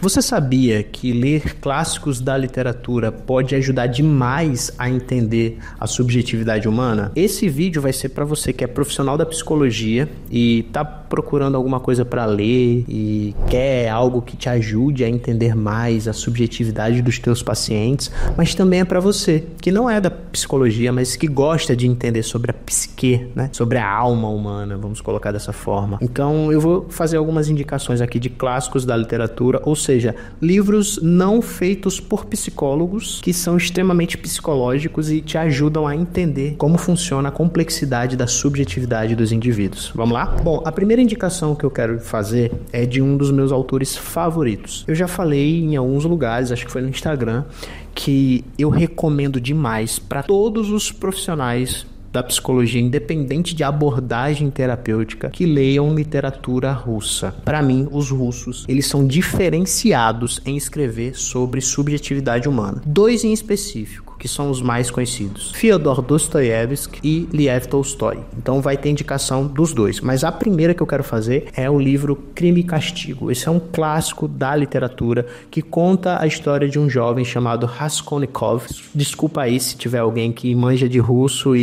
Você sabia que ler clássicos da literatura pode ajudar demais a entender a subjetividade humana? Esse vídeo vai ser para você que é profissional da psicologia e tá procurando alguma coisa para ler e quer algo que te ajude a entender mais a subjetividade dos teus pacientes, mas também é para você que não é da psicologia, mas que gosta de entender sobre a psique, né? Sobre a alma humana, vamos colocar dessa forma. Então eu vou fazer algumas indicações aqui de clássicos da literatura, ou seja, livros não feitos por psicólogos que são extremamente psicológicos e te ajudam a entender como funciona a complexidade da subjetividade dos indivíduos. Vamos lá? Bom, a primeira indicação que eu quero fazer é de um dos meus autores favoritos. Eu já falei em alguns lugares, acho que foi no Instagram, que eu recomendo demais para todos os profissionais da psicologia, independente de abordagem terapêutica, que leiam literatura russa. Para mim, os russos, eles são diferenciados em escrever sobre subjetividade humana. Dois em específico, que são os mais conhecidos: Fyodor Dostoiévski e Lev Tolstói. Então vai ter indicação dos dois, mas a primeira que eu quero fazer é o livro Crime e Castigo. Esse é um clássico da literatura que conta a história de um jovem chamado Raskolnikov. Desculpa aí se tiver alguém que manja de russo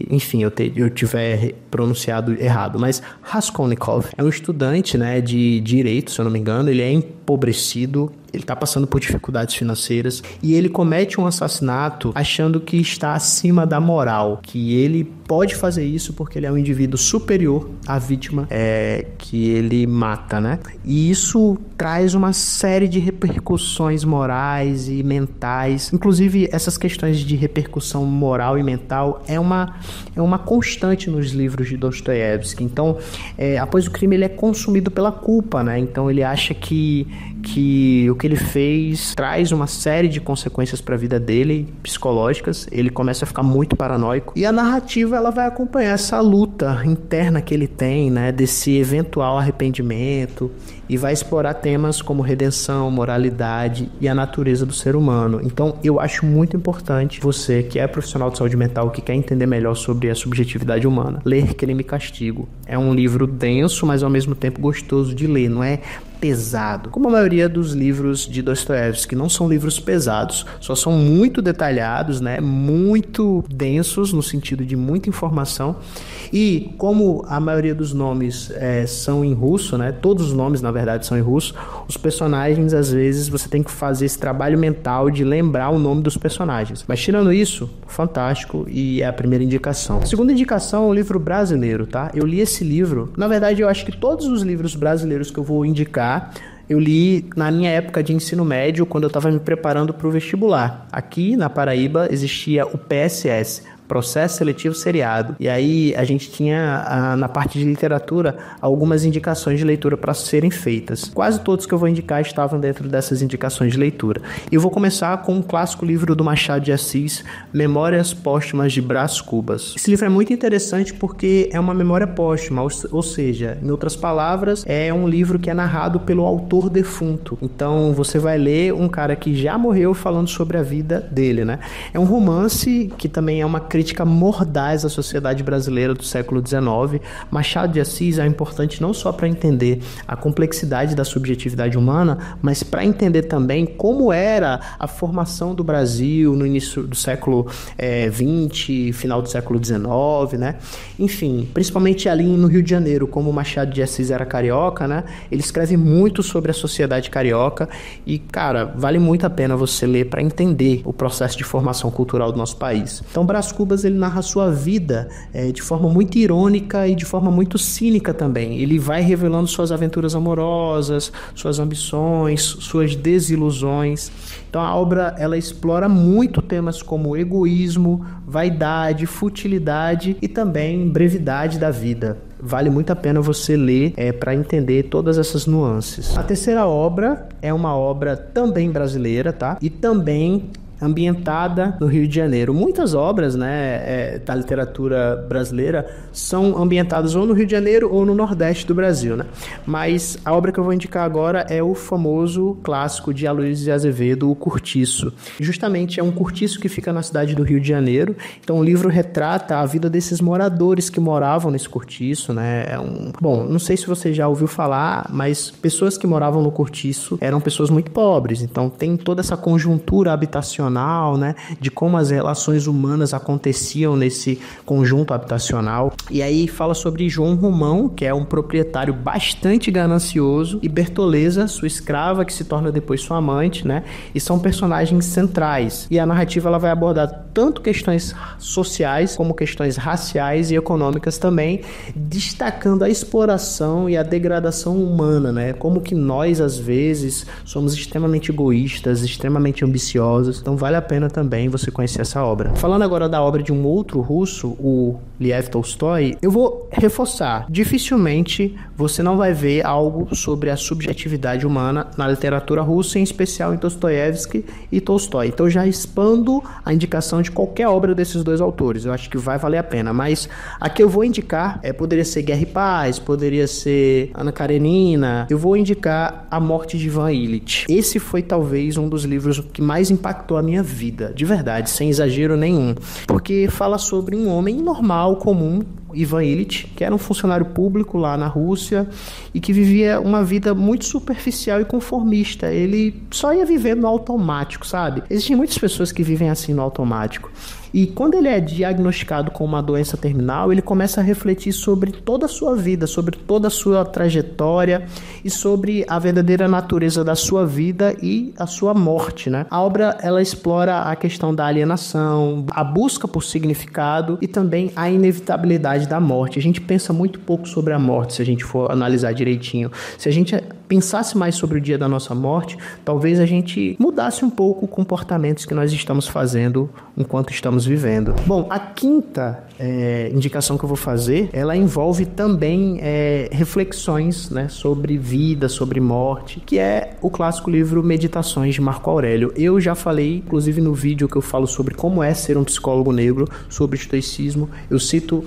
enfim, eu tiver pronunciado errado, mas Raskolnikov é um estudante, né, de direito, se eu não me engano. Ele é empobrecido, ele está passando por dificuldades financeiras e ele comete um assassinato achando que está acima da moral, que ele pode fazer isso porque ele é um indivíduo superior à vítima que ele mata, né? E isso traz uma série de repercussões morais e mentais. Inclusive, essas questões de repercussão moral e mental é uma constante nos livros de Dostoiévski. Então, após o crime, ele é consumido pela culpa, né? Então, ele acha que o que ele fez traz uma série de consequências para a vida dele, psicológicas. Ele começa a ficar muito paranoico. E a narrativa, ela vai acompanhar essa luta interna que ele tem, né, desse eventual arrependimento, e vai explorar temas como redenção, moralidade e a natureza do ser humano. Então, eu acho muito importante você, que é profissional de saúde mental, que quer entender melhor sobre a subjetividade humana, ler Crime e Castigo. É um livro denso, mas ao mesmo tempo gostoso de ler, não é pesado, como a maioria dos livros de Dostoiévski. Não são livros pesados, só são muito detalhados, né? Muito densos, no sentido de muita informação. E como a maioria dos nomes são em russo, né? Todos os nomes, na verdade, são em russo. Os personagens, às vezes, você tem que fazer esse trabalho mental de lembrar o nome dos personagens. Mas tirando isso, fantástico, e é a primeira indicação. A segunda indicação é um livro brasileiro, tá? Eu li esse livro, na verdade, eu acho que todos os livros brasileiros que eu vou indicar eu li na minha época de ensino médio, quando eu estava me preparando para o vestibular. Aqui na Paraíba existia o PSS, Processo Seletivo Seriado. E aí a gente tinha, na parte de literatura, algumas indicações de leitura para serem feitas. Quase todos que eu vou indicar estavam dentro dessas indicações de leitura. E eu vou começar com um clássico livro do Machado de Assis, Memórias Póstumas de Brás Cubas. Esse livro é muito interessante porque é uma memória póstuma, ou seja, em outras palavras, é um livro que é narrado pelo autor defunto. Então você vai ler um cara que já morreu falando sobre a vida dele, né? É um romance que também é uma crítica mordaz à sociedade brasileira do século XIX. Machado de Assis é importante não só para entender a complexidade da subjetividade humana, mas para entender também como era a formação do Brasil no início do século XX, final do século XIX, né? Enfim, principalmente ali no Rio de Janeiro, como Machado de Assis era carioca, né? Ele escreve muito sobre a sociedade carioca e, cara, vale muito a pena você ler para entender o processo de formação cultural do nosso país. Então, Brás Cubas, ele narra a sua vida de forma muito irônica e de forma muito cínica também. Ele vai revelando suas aventuras amorosas, suas ambições, suas desilusões. Então a obra, ela explora muito temas como egoísmo, vaidade, futilidade e também brevidade da vida. Vale muito a pena você ler para entender todas essas nuances. A terceira obra é uma obra também brasileira, tá? E também ambientada no Rio de Janeiro. Muitas obras, né, da literatura brasileira são ambientadas ou no Rio de Janeiro ou no Nordeste do Brasil, né? Mas a obra que eu vou indicar agora é o famoso clássico de Aloysio de Azevedo, O Cortiço. Justamente é um cortiço que fica na cidade do Rio de Janeiro. Então o livro retrata a vida desses moradores que moravam nesse cortiço, né? Bom, não sei se você já ouviu falar, mas pessoas que moravam no cortiço eram pessoas muito pobres. Então tem toda essa conjuntura habitacional, né? De como as relações humanas aconteciam nesse conjunto habitacional. E aí fala sobre João Romão, que é um proprietário bastante ganancioso, e Bertoleza, sua escrava, que se torna depois sua amante, né? E são personagens centrais. E a narrativa ela vai abordar tanto questões sociais como questões raciais e econômicas também, destacando a exploração e a degradação humana, né? Como que nós, às vezes, somos extremamente egoístas, extremamente ambiciosos. Então vale a pena também você conhecer essa obra. Falando agora da obra de um outro russo, o Lev Tolstói, eu vou reforçar. Dificilmente você não vai ver algo sobre a subjetividade humana na literatura russa, em especial em Dostoiévski e Tolstói. Então eu já expando a indicação de qualquer obra desses dois autores. Eu acho que vai valer a pena. Mas a que eu vou indicar poderia ser Guerra e Paz, poderia ser Ana Karenina. Eu vou indicar A Morte de Ivan Ilitch. Esse foi talvez um dos livros que mais impactou a minha vida, de verdade, sem exagero nenhum. Porque fala sobre um homem normal, comum, Ivan Ilitch, que era um funcionário público lá na Rússia e que vivia uma vida muito superficial e conformista. Ele só ia vivendo no automático, sabe? Existem muitas pessoas que vivem assim no automático. E quando ele é diagnosticado com uma doença terminal, ele começa a refletir sobre toda a sua vida, sobre toda a sua trajetória e sobre a verdadeira natureza da sua vida e a sua morte, né? A obra, ela explora a questão da alienação, a busca por significado e também a inevitabilidade da morte. A gente pensa muito pouco sobre a morte, se a gente for analisar direitinho. Se a gente pensasse mais sobre o dia da nossa morte, talvez a gente mudasse um pouco comportamentos que nós estamos fazendo enquanto estamos vivendo. Bom, a quinta indicação que eu vou fazer, ela envolve também reflexões, né, sobre vida, sobre morte, que é o clássico livro Meditações de Marco Aurélio. Eu já falei, inclusive no vídeo que eu falo sobre como é ser um psicólogo negro, sobre o estoicismo, eu cito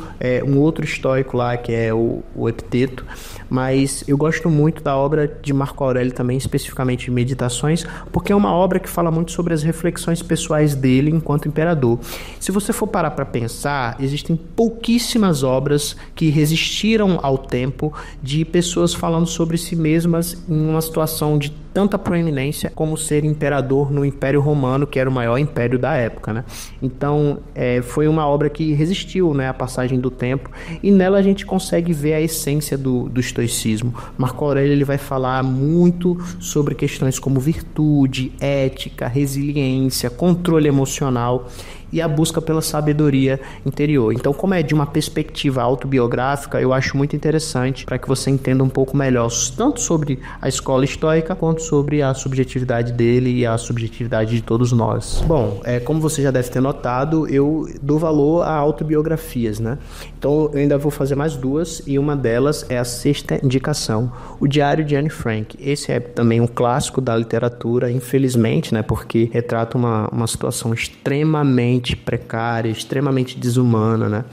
um outro estoico lá, que é o Epiteto, mas eu gosto muito da obra de Marco Aurélio também, especificamente de Meditações, porque é uma obra que fala muito sobre as reflexões pessoais dele enquanto imperador. Se você for parar para pensar, existem pouquíssimas obras que resistiram ao tempo de pessoas falando sobre si mesmas em uma situação de tanta proeminência como ser imperador no Império Romano, que era o maior império da época, né? Então, foi uma obra que resistiu, né, à passagem do tempo, e nela a gente consegue ver a essência do estoicismo. Marco Aurélio ele vai falar muito sobre questões como virtude, ética, resiliência, controle emocional e a busca pela sabedoria interior. Então, como é de uma perspectiva autobiográfica, eu acho muito interessante para que você entenda um pouco melhor tanto sobre a escola estoica quanto sobre a subjetividade dele e a subjetividade de todos nós. Bom, como você já deve ter notado, eu dou valor a autobiografias, né? Então, eu ainda vou fazer mais duas e uma delas é a sexta indicação, o Diário de Anne Frank. Esse é também um clássico da literatura, infelizmente, né? Porque retrata uma situação extremamente precária, extremamente desumana, né?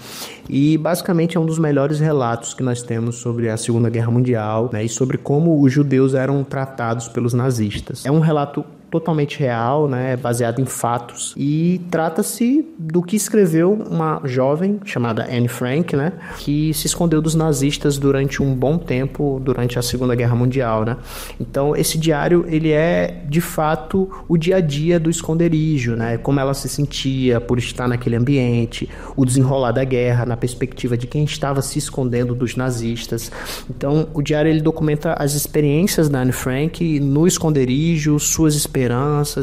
E basicamente é um dos melhores relatos que nós temos sobre a Segunda Guerra Mundial, né? E sobre como os judeus eram tratados pelos nazistas. É um relato totalmente real, né, baseado em fatos, e trata-se do que escreveu uma jovem chamada Anne Frank, né, que se escondeu dos nazistas durante um bom tempo, durante a Segunda Guerra Mundial, né. Então esse diário, ele é de fato o dia a dia do esconderijo, né, como ela se sentia por estar naquele ambiente, o desenrolar da guerra na perspectiva de quem estava se escondendo dos nazistas. Então o diário, ele documenta as experiências da Anne Frank no esconderijo, suas esperanças,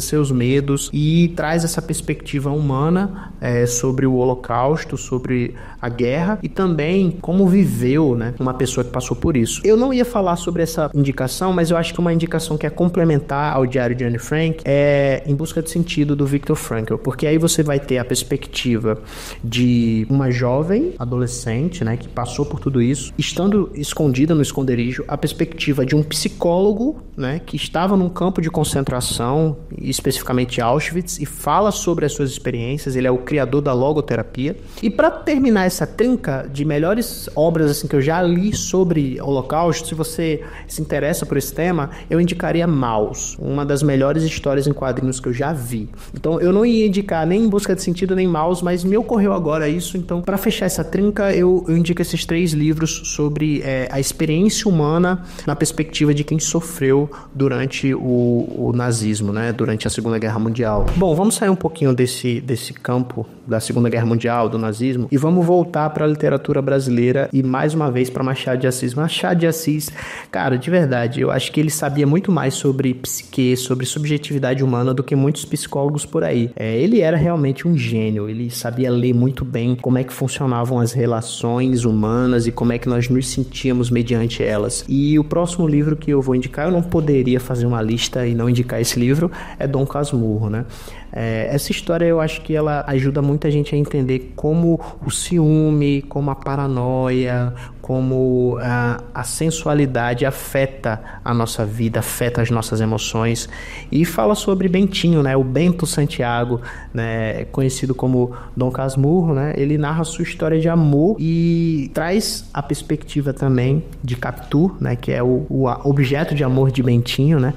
seus medos, e traz essa perspectiva humana sobre o Holocausto, sobre a guerra e também como viveu, né, uma pessoa que passou por isso. Eu não ia falar sobre essa indicação, mas eu acho que uma indicação que é complementar ao Diário de Anne Frank é Em Busca de Sentido, do Viktor Frankl, porque aí você vai ter a perspectiva de uma jovem adolescente, né, que passou por tudo isso, estando escondida no esconderijo, a perspectiva de um psicólogo, né, que estava num campo de concentração ficção, especificamente Auschwitz, e fala sobre as suas experiências. Ele é o criador da logoterapia. E para terminar essa trinca de melhores obras assim, que eu já li sobre Holocausto, se você se interessa por esse tema, eu indicaria Maus, uma das melhores histórias em quadrinhos que eu já vi. Então eu não ia indicar nem Em Busca de Sentido nem Maus, mas me ocorreu agora isso. Então, para fechar essa trinca, eu indico esses 3 livros sobre a experiência humana na perspectiva de quem sofreu durante o nazismo, né? Durante a Segunda Guerra Mundial. Bom, vamos sair um pouquinho desse campo da Segunda Guerra Mundial, do nazismo, e vamos voltar para a literatura brasileira e mais uma vez para Machado de Assis. Machado de Assis, cara, de verdade, eu acho que ele sabia muito mais sobre psique, sobre subjetividade humana do que muitos psicólogos por aí. Ele era realmente um gênio, ele sabia ler muito bem como é que funcionavam as relações humanas e como é que nós nos sentíamos mediante elas. E o próximo livro que eu vou indicar, eu não poderia fazer uma lista e não indicar esse livro, é Dom Casmurro, né? Essa história eu acho que ela ajuda muita gente a entender como o ciúme, como a paranoia, como a sensualidade afeta a nossa vida, afeta as nossas emoções, e fala sobre Bentinho, né? O Bento Santiago, né? Conhecido como Dom Casmurro, né? Ele narra a sua história de amor e traz a perspectiva também de Capitu, né? Que é o objeto de amor de Bentinho, né?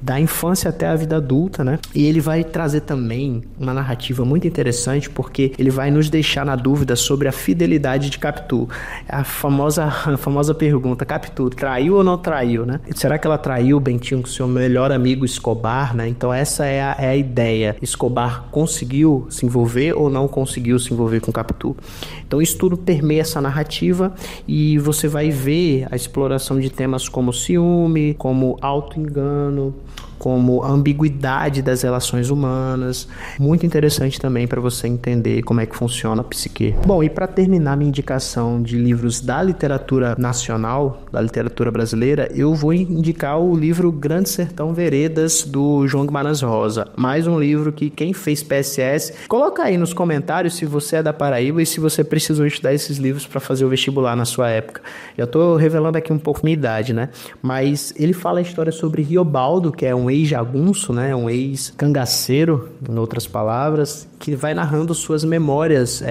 Da infância até a vida adulta, né? E ele vai trazer também uma narrativa muito interessante, porque ele vai nos deixar na dúvida sobre a fidelidade de Capitu. A famosa pergunta: Capitu, traiu ou não traiu, né? Será que ela traiu o Bentinho com seu melhor amigo Escobar, né? Então essa é a ideia. Escobar conseguiu se envolver ou não conseguiu se envolver com Capitu? Então isso tudo permeia essa narrativa e você vai ver a exploração de temas como ciúme, como auto-engano, como a ambiguidade das relações humanas. Muito interessante também para você entender como é que funciona a psique. Bom, e para terminar minha indicação de livros da literatura nacional, da literatura brasileira, eu vou indicar o livro Grande Sertão Veredas, do João Guimarães Rosa. Mais um livro que quem fez PSS, coloca aí nos comentários se você é da Paraíba e se você precisou estudar esses livros para fazer o vestibular na sua época. Já estou revelando aqui um pouco minha idade, né? Mas ele fala a história sobre Riobaldo, que é um ex-jagunço, né? Um ex-cangaceiro, em outras palavras, que vai narrando suas memórias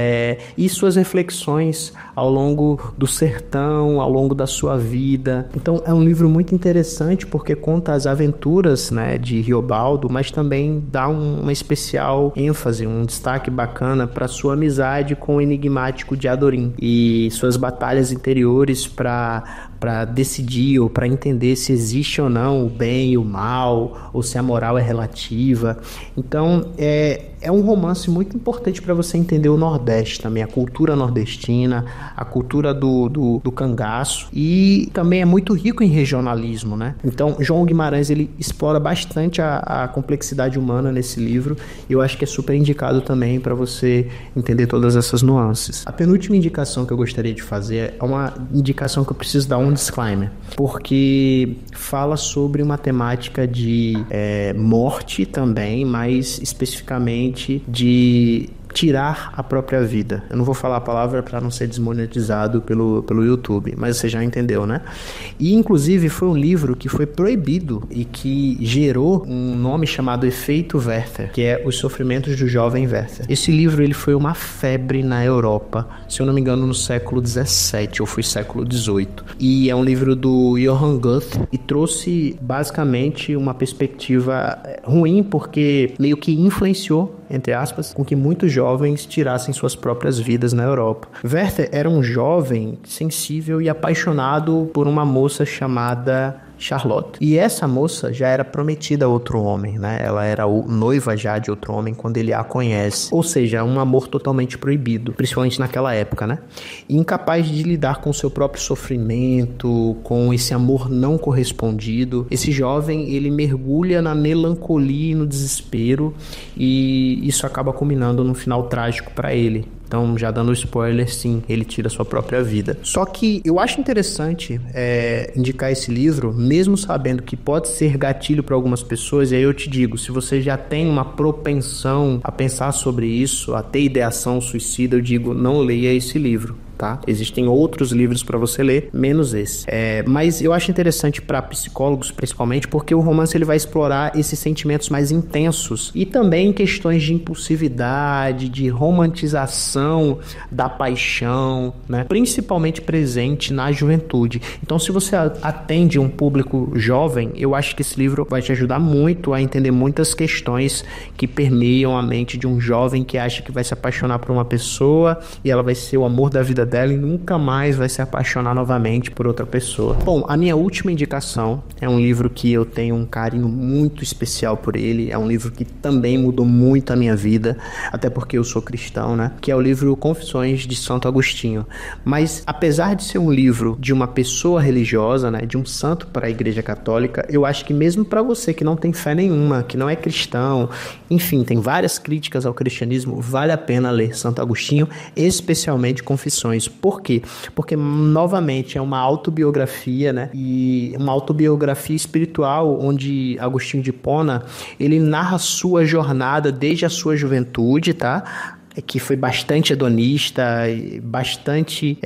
e suas reflexões ao longo do sertão, ao longo da sua vida. Então é um livro muito interessante porque conta as aventuras, né, de Riobaldo, mas também dá uma especial ênfase, um destaque bacana para sua amizade com o enigmático Diadorim e suas batalhas interiores para decidir ou para entender se existe ou não o bem e o mal, ou se a moral é relativa. Então é um romance muito importante para você entender o Nordeste também, a cultura nordestina, a cultura do cangaço, e também é muito rico em regionalismo, né? Então João Guimarães ele explora bastante a complexidade humana nesse livro, e eu acho que é super indicado também para você entender todas essas nuances. A penúltima indicação que eu gostaria de fazer é uma indicação que eu preciso dar um disclaimer, porque fala sobre uma temática de morte também, mas especificamente de tirar a própria vida. Eu não vou falar a palavra para não ser desmonetizado pelo YouTube, mas você já entendeu, né? E inclusive foi um livro que foi proibido e que gerou um nome chamado Efeito Werther, que é Os Sofrimentos do Jovem Werther. Esse livro ele foi uma febre na Europa, se eu não me engano no século XVII ou foi século XVIII, e é um livro do Johann Goethe e trouxe basicamente uma perspectiva ruim, porque meio que influenciou, entre aspas, com que muitos jovens tirassem suas próprias vidas na Europa. Werther era um jovem sensível e apaixonado por uma moça chamada Charlotte. E essa moça já era prometida a outro homem, né? Ela era noiva já de outro homem quando ele a conhece. Ou seja, um amor totalmente proibido, principalmente naquela época, né? E incapaz de lidar com o seu próprio sofrimento, com esse amor não correspondido, esse jovem, ele mergulha na melancolia e no desespero, e isso acaba culminando num final trágico para ele. Então, já dando spoiler, sim, ele tira sua própria vida. Só que eu acho interessante indicar esse livro, mesmo sabendo que pode ser gatilho para algumas pessoas. E aí eu te digo, se você já tem uma propensão a pensar sobre isso, a ter ideação suicida, eu digo, não leia esse livro, tá? tá? Existem outros livros para você ler, menos esse. Mas eu acho interessante para psicólogos, principalmente, porque o romance ele vai explorar esses sentimentos mais intensos e também questões de impulsividade, de romantização da paixão, né? Principalmente presente na juventude. Então, se você atende um público jovem, eu acho que esse livro vai te ajudar muito a entender muitas questões que permeiam a mente de um jovem que acha que vai se apaixonar por uma pessoa e ela vai ser o amor da vida dela e nunca mais vai se apaixonar novamente por outra pessoa. Bom, a minha última indicação é um livro que eu tenho um carinho muito especial por ele, é um livro que também mudou muito a minha vida, até porque eu sou cristão, né? Que é o livro Confissões de Santo Agostinho. Mas, apesar de ser um livro de uma pessoa religiosa, né? De um santo para a Igreja Católica, eu acho que mesmo para você que não tem fé nenhuma, que não é cristão, enfim, tem várias críticas ao cristianismo, vale a pena ler Santo Agostinho, especialmente Confissões. Por quê? Porque, novamente, é uma autobiografia, né? E uma autobiografia espiritual, onde Agostinho de Hipona, ele narra a sua jornada desde a sua juventude, tá? Que foi bastante hedonista, bastante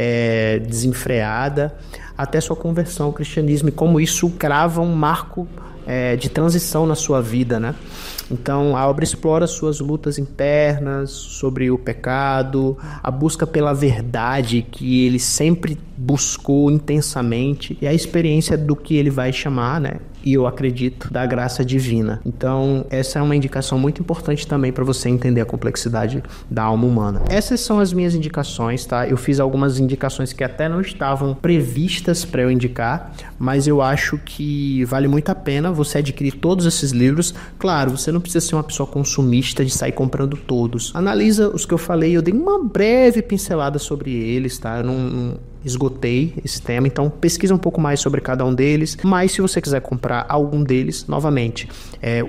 desenfreada, até sua conversão ao cristianismo, e como isso crava um marco de transição na sua vida, né? Então, a obra explora suas lutas internas, sobre o pecado, a busca pela verdade que ele sempre buscou intensamente e a experiência do que ele vai chamar, né? E eu acredito, da graça divina. Então, essa é uma indicação muito importante também para você entender a complexidade da alma humana. Essas são as minhas indicações, tá? Eu fiz algumas indicações que até não estavam previstas para eu indicar, mas eu acho que vale muito a pena você adquirir todos esses livros. Claro, você não precisa ser uma pessoa consumista de sair comprando todos. Analisa os que eu falei, eu dei uma breve pincelada sobre eles, tá? Eu não esgotei esse tema, então pesquisa um pouco mais sobre cada um deles, mas se você quiser comprar algum deles, novamente,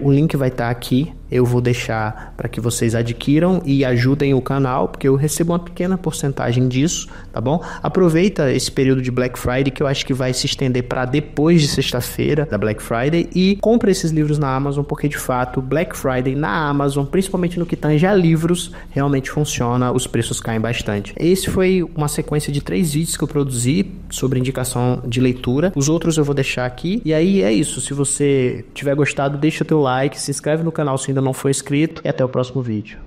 o link vai estar aqui, eu vou deixar para que vocês adquiram e ajudem o canal, porque eu recebo uma pequena porcentagem disso, tá bom? Aproveita esse período de Black Friday, que eu acho que vai se estender para depois de sexta-feira da Black Friday, e compra esses livros na Amazon, porque de fato Black Friday na Amazon, principalmente no que tange a livros, realmente funciona, os preços caem bastante. Esse foi uma sequência de 3 vídeos que eu produzi sobre indicação de leitura, os outros eu vou deixar aqui, e aí é isso. Se você tiver gostado, deixa o teu like, se inscreve no canal se ainda não for inscrito, e até o próximo vídeo.